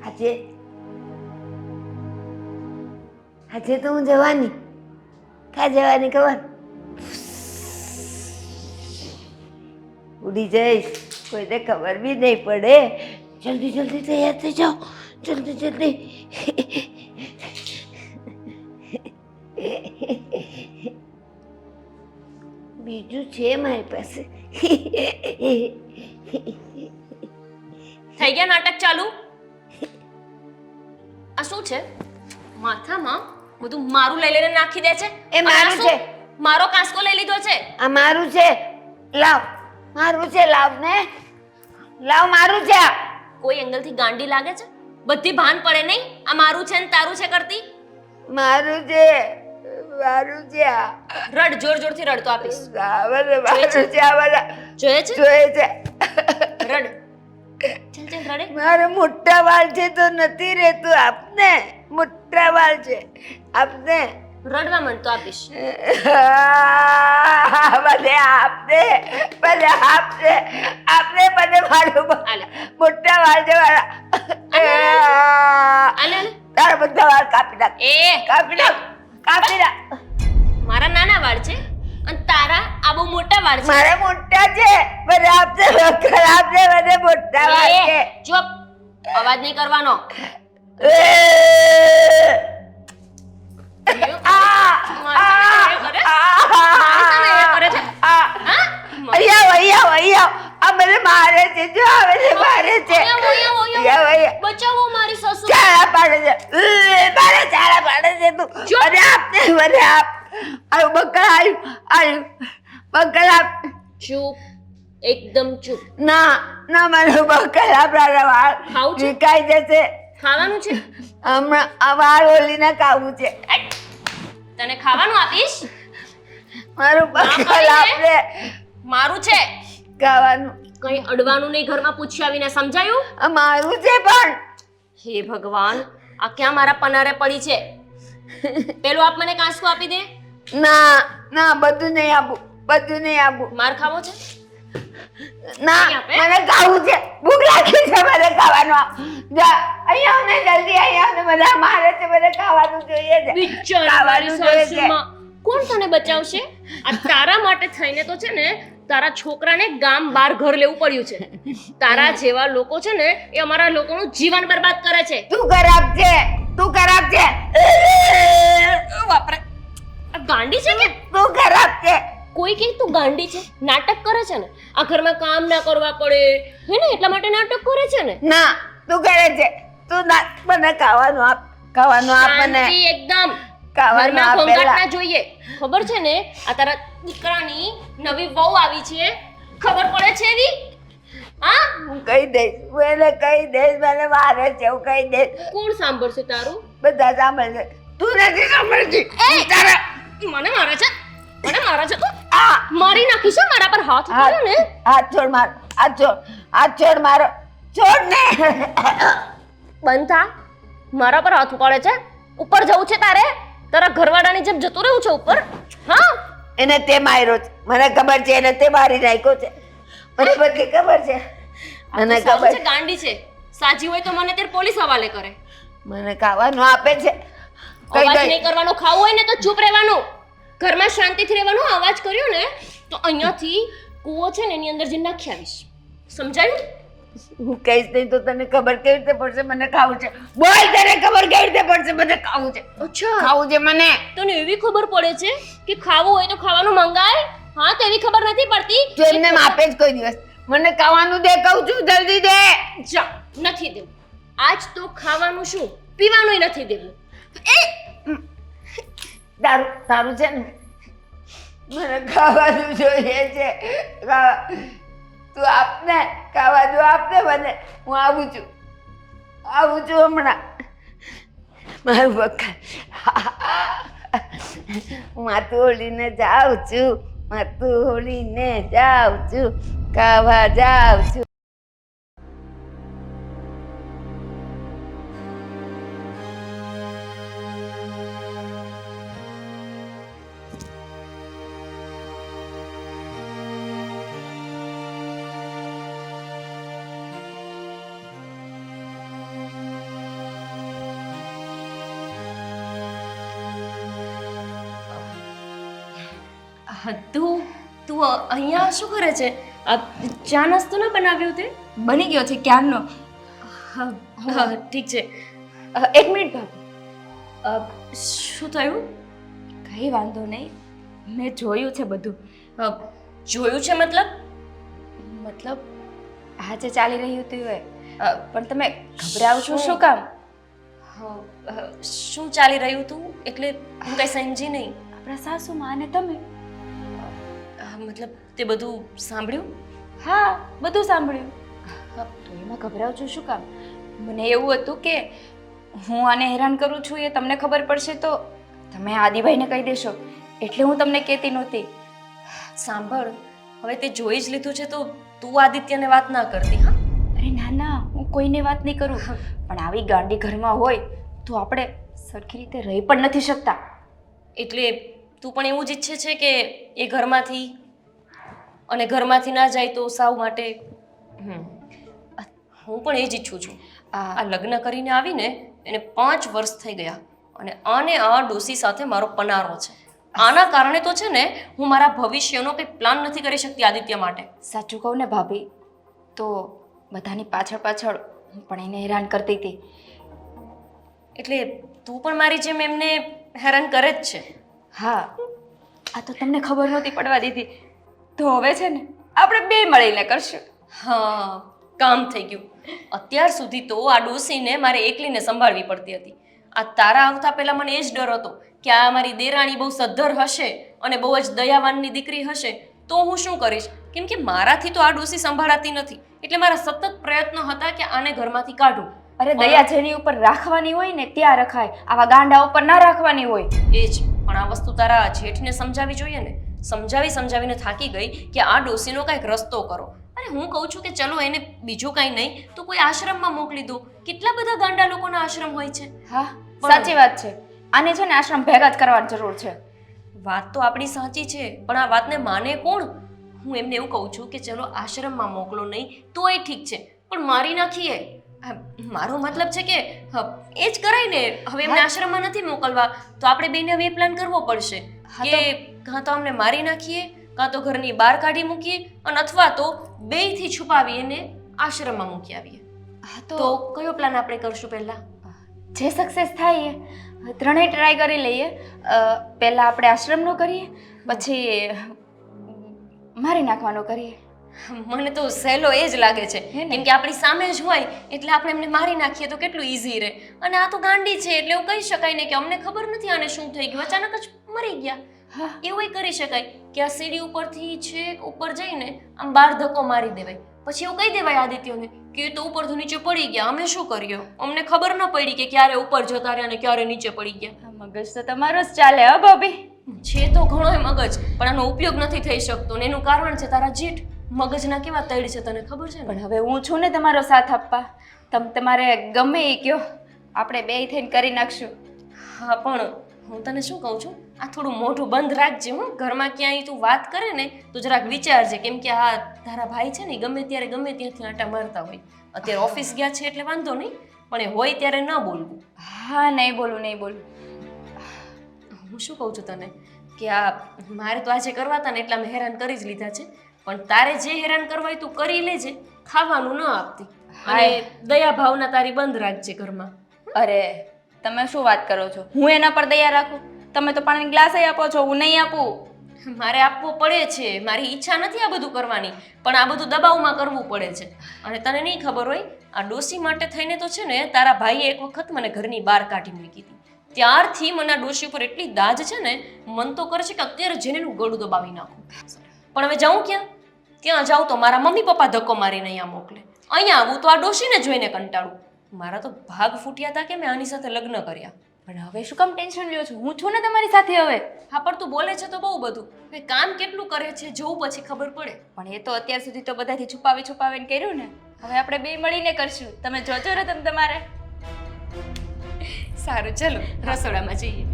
આજે આજે તો હું જવાની. ક્યાં જવાની ખબર? ઉડી જઈશ, કોઈને ખબર બી નહીં પડે. જલ્દી જલ્દી તૈયાર થઈ જાઓ, જલ્દી જલ્દી. બીજું છે મારી પાસે. થઈ ગયા નાટક ચાલુ? આ શું છે? માથામાં બધું મારું લઈ લઈને નાખી દે છે. એ મારું છે. મારો કાસ્કો લઈ લીધો છે. આ મારું છે. લાવ, મારું છે. લાવ ને, લાવ, મારું છે. કોઈ એંગલથી ગાંડી લાગે છે? બધી ભાન પડે નહીં આ મારું છે ને તારું છે કરતી? મારું છે, મારું છે. રડ, જોર જોરથી રડતો આપીશ. મારું છે. આ બધા જોયે છે? જોઈએ છે. રડ. ચલ ચલ રડે. મારે મોટા વાળ છે તો નથી રહેતું. આપને મોટા વાળ છે, આપને. રડવા માંડ તો આપીશ. બધે આપને, બધે આપને, આપને બધે મારું આલે. મોટા વાળ છે મારા. આલે આલે. તારા બધા વાળ કાપી નાખ, એ કાપી નાખ, કાપી નાખ. મારા નાના વાળ છે અને તારા આ બહુ મોટા વાળ છે. મારે મોટા છે, બધે આપને ખરાબ છે, બધે મોટા વાળ છે. ચૂપ, અવાજ નહીં કરવાનો. મારે છે, જો આવે છે, મારે છે. બચાવો મારી સાસુ. ચારા પાડે છે, મારે ચારા પાડે છે તું. અરે આપને, મને આપ. આયું બકલ, આયું બકલ આપ. ચૂપ, એકદમ ચૂપ. ના ના, મને બકલ આપ. વાળ ખાવું છે? વિકાઈ જશે. ખાવાનું છે? હમણાં આ વાળ ઓલીને ખાવું છે. તને ખાવાનું આપીશ. મારું બકલ આપને. મારું છે, ખાવાનું. કઈ અડવાનું નહીં ઘરમાં પૂછી આવીને, સમજાયું? આ મારું છે પણ. હે ભગવાન, આ ક્યાં મારા પનારે પડી છે? પેલું આપ મને કાંસકો આપી દે. ના ના, બધું નહીં આપું, બધું નહીં આપું. માર ખાવો છે? ના, નહીં આપે? મને ખાવું છે, ભૂખ લાગી છે, મને ખાવાનું આપ. જા અહીંયા આવ ને, જલ્દી અહીંયા આવ ને. બધા મારે છે, મને ખાવાનું જોઈએ છે. બિચારી મારી સાસુમાં. કોણ તને બચાવશે? આ તારા માટે થઈને તો છે ને તારા છોકરાને ગામ બહાર ઘર લેવું પડ્યું છે. તારા જેવા લોકો છે ને એ અમારા લોકોનું જીવન બરબાદ કરે છે. તું ખરાબ છે, તું ખરાબ છે. બાપરે, આ ગાંડી છે કે? તું ખરાબ છે. કોઈ કે તું ગાંડી છે? નાટક કરે છે ને? આ ઘરમાં કામ ના કરવા પડે હે ને એટલા માટે નાટક કરે છે ને? ના, તું કરે છે. તું ના, મને ખાવાનું આપ, ખાવાનું આપ મને. શાંતિ એકદમ. ખાવાનું ઘરમાં આપ ઘોંઘાટ પહેલા. ના જોઈએ. ખબર છે ને આ તારા દીકરાની નવી વહુ આવી છે? ખબર પડે છે એવી? હા, હું કહી દઈશ, હું એને કહી દઈશ. મને મારે છે, હું કહી દઈશ. કોણ સાંભળશે તારું? બધા સાંભળશે. તું નથી સાંભળતી. તારા મને મારે છે, મને મારે છે તું. આ મારી નાખી છે મારા પર હાથ ઉપાડ્યો ને. હાથ છોડ મારો, હાથ છોડ, હાથ છોડ મારો, છોડ ને. બંધ થા. મારા પર હાથ ઉપાડે છે. ઉપર જવું છે તારે? તારા ઘરવાળાની જેમ જતું રહેવું છે ઉપર? હા, એને તે માર્યો છે, મને ખબર છે. એને તે મારી નાખ્યો છે, મને બધી ખબર છે. મને સારું ખબર છે, ગાંડી છે. સાચી હોય તો મને ત્યારે પોલીસ હવાલે કરે. મને ખાવાનું આપે છે. કઈ અવાજ દઈ. નહીં કરવાનો. ખાવું હોય ને તો ચૂપ રહેવાનું. ઘરમાં શાંતિથી રહેવાનું. અવાજ કર્યો ને તો અહીંયાથી કૂવો છે ને એની અંદર જઈને નાખી આવીશ. સમજાયું? હું કહીશ નહીં તો તને ખબર કેવી રીતે પડશે મને ખાવું છે? બોલ, તને ખબર કેવી રીતે પડશે મને ખાવું છે? અચ્છા, ખાવું છે મને. તને એવી ખબર પડે છે કે ખાવું હોય તો ખાવાનું મંગાય? હા, તો એવી ખબર નથી પડતી. તું એમને આપે જ કોઈ દિવસ. મને ખાવાનું દે, કહું છું, જલ્દી દે. જા, નથી દેવું. આજ તો ખાવાનું શું, પીવાનુંય નથી દેવું. તારું તારું છે ને, મને ખાવાનું જોઈએ છે. તું આપને ખાવાનું, આપને મને. હું આવું છું, આવું છું હમણાં. મારું બક્કા, માથું ઓળીને જાઉં છું, માથું ઓળીને જાઉં છું, ખાવા જાઉં છું. તું તું અહીંયા શું કરે છે? ચા નાસ્તો ના બનાવ્યો તે? બની ગયો છે ક્યારનો. હા હા ઠીક છે. એક મિનિટ ભાભી. શું થયું? કઈ વાંધો નહીં, મેં જોયું છે બધું. જોયું છે મતલબ? મતલબ આજે ચાલી રહ્યું હતું એ. પણ તમે ગભરાવ છો શું કામ? શું ચાલી રહ્યું હતું એટલે હું કઈ સમજી નહીં. આપણા સાસુમાં અને તમે. મતલબ તે બધું સાંભળ્યું? હા, બધું સાંભળ્યું. તો એમાં ગભરાવ છો શું કામ? મને એવું હતું કે હું આને હેરાન કરું છું એ તમને ખબર પડશે તો તમે આદિભાઈને કહી દેશો, એટલે હું તમને કહેતી નહોતી. સાંભળ, હવે તે જોઈ જ લીધું છે તો તું આદિત્યને વાત ના કરતી. હા, અરે ના ના, હું કોઈને વાત નહીં કરું, પણ આવી ગાંડી ઘરમાં હોય તો આપણે સરખી રીતે રહી પણ નથી શકતા. એટલે તું પણ એવું જ ઈચ્છે છે કે એ ઘરમાંથી અને ઘરમાંથી ના જાય તો સાવ માટે? હું પણ એ જ ઈચ્છું છું. આ લગ્ન કરીને આવીને એને 5 વર્ષ થઈ ગયા અને આને આ ડોસી સાથે મારો પનારો છે. આના કારણે તો છે ને હું મારા ભવિષ્યનો કંઈ પ્લાન નથી કરી શકતી આદિત્ય માટે. સાચું કહું ને ભાભી, તો બધાની પાછળ પાછળ હું પણ એને હેરાન કરતી હતી. એટલે તું પણ મારી જેમ એમને હેરાન કરે જ છે? હા, આ તો તમને ખબર નહોતી પડવા દીધી. તો હવે છે ને આપણે બે મળીને કરશું. હા, કામ થઈ ગયું. અત્યાર સુધી તો આ ડોસીને મારે એકલીને સંભાળવી પડતી હતી. આ તારા આવતા પહેલા મને એ જ ડર હતો કે આ મારી દેરાણી બહુ સદ્ધર હશે અને બહુ જ દયાવાનની દીકરી હશે તો હું શું કરીશ, કેમ કે મારાથી તો આ ડોસી સંભાળાતી નથી. એટલે મારા સતત પ્રયત્નો હતા કે આને ઘરમાંથી કાઢું. અરે દયા જેની ઉપર રાખવાની હોય ને ત્યાં રખાય, આવા ગાંડા ઉપર ના રાખવાની હોય. એ જ, પણ આ વસ્તુ તારા જેઠને સમજાવી જોઈએ ને. સમજાવીને થાકી ગઈ કે આ ડોસીનો કાંઈક રસ્તો કરો. અરે હું કહું છું કે ચલો એને બીજું કાંઈ નહીં તો કોઈ આશ્રમમાં મોકલી દો. કેટલા બધા ગાંડા લોકોના આશ્રમ હોય છે. હા, સાચી વાત છે. આને છે ને આશ્રમ ભેગા જ કરવાની જરૂર છે. વાત તો આપણી સાચી છે, પણ આ વાતને માને કોણ? હું એમને એવું કહું છું કે ચલો આશ્રમમાં મોકલો નહીં તો એ ઠીક છે, પણ મારી નાખીએ. મારો મતલબ છે કે એ જ કરાય ને. હવે એમને આશ્રમમાં નથી મોકલવા તો આપણે બેને હવે પ્લાન કરવો પડશે કે કાં તો અમને મારી નાખીએ, કાં તો ઘરની બહાર કાઢી મૂકીએ અને અથવા તો બેયથી છુપાવી એને આશ્રમમાં મૂકી આવીએ. તો કયો પ્લાન આપણે કરશું પહેલા? જે સક્સેસ થાય એ ત્રણેય ટ્રાય કરી લઈએ. પહેલા આપણે આશ્રમનો કરીએ, પછી મારી નાખવાનો કરીએ. મને તો સહેલો એ જ લાગે છે, કેમ કે આપણી સામે જ હોય એટલે આપણે એમને મારી નાખીએ તો કેટલું ઈઝી રહે. અને આ તો ગાંડી છે એટલે એવું કહી શકાય ને કે અમને ખબર નથી આને શું થઈ ગયું, અચાનક જ મરી ગયા. એવું કરી શકાય કે આ સીડી ઉપરથી છેક ઉપર જઈને આમ બાર ધક્કો મારી દેવાય, પછી એવું કહી દેવાય આદિત્યને કે તો ઉપરથી નીચે પડી ગયા, અમે શું કર્યું, અમને ખબર ન પડી કે ક્યારે ઉપર જતા રહ્યા અને ક્યારે નીચે પડી ગયા. મગજ તો તમારો જ ચાલે હો ભાભી. છે તો ઘણોય મગજ, પણ આનો ઉપયોગ નથી થઈ શકતો ને એનું કારણ છે તારા જેઠ. મગજના કેવા તૈડ છે તને ખબર છે ને? પણ હવે હું છું ને તમારો સાથ આપવા. તમારે ગમે એ કયો, આપણે બે થઈને કરી નાખશું. હા, પણ હું તને શું કહું છું, આ થોડું મોઢું બંધ રાખજે. હું ઘરમાં ક્યાંય તું વાત કરે ને તો જરાક વિચારજે, કેમ કે આ તારા ભાઈ છે ને ગમે ત્યારે ગમે ત્યાંથી આંટા મારતા હોય. અત્યારે ઓફિસ ગયા છે એટલે વાંધો નહીં, પણ એ હોય ત્યારે ન બોલવું. હા, નહીં બોલું. હું શું કહું છું તને કે આ મારે તો આજે કરવા હતા ને એટલા મેં હેરાન કરી જ લીધા છે, પણ તારે જે હેરાન કરવા તું કરી લેજે. ખાવાનું ન આપતી અને દયા ભાવના તારી બંધ રાખજે ઘરમાં. અરે તમે શું વાત કરો છો? હું એના પર દયા રાખું? તમે તો પાણીની ગ્લાસ આપો છો, હું નહીં આપું. મારે આપવો પડે છે, મારી ઈચ્છા નથી આ બધું કરવાની, પણ આ બધું દબાવમાં કરવું પડે છે. અને તને નહીં ખબર હોય, આ ડોસી માટે થઈને તો છે ને તારા ભાઈએ એક વખત મને ઘરની બહાર કાઢી મૂકી હતી. ત્યારથી મને આ ડોસી ઉપર એટલી દાજ છે ને, મન તો કરે છે કે અત્યારે જેને એનું ગળું દબાવી નાખું. પણ હવે જાઉં ક્યાં? ત્યાં જાઉં તો મારા મમ્મી પપ્પા ધક્કો મારીને અહીંયા મોકલે, અહીંયા આવું તો આ ડોસીને જોઈને કંટાળું. મારા તો ભાગ ફૂટ્યા હતા કે મેં આની સાથે લગ્ન કર્યા. પણ હવે શું કામ ટેન્શન લ્યો છો? હું છું ને તમારી સાથે હવે. હા, પણ તું બોલે છે તો બહુ બધું, કામ કેટલું કરે છે જોવું પછી ખબર પડે. પણ એ તો અત્યાર સુધી તો બધાથી છુપાવીને કર્યું ને, હવે આપણે બે મળીને કરશું. તમે જોજો ને તમારે. સારું, ચલો રસોડામાં જઈએ.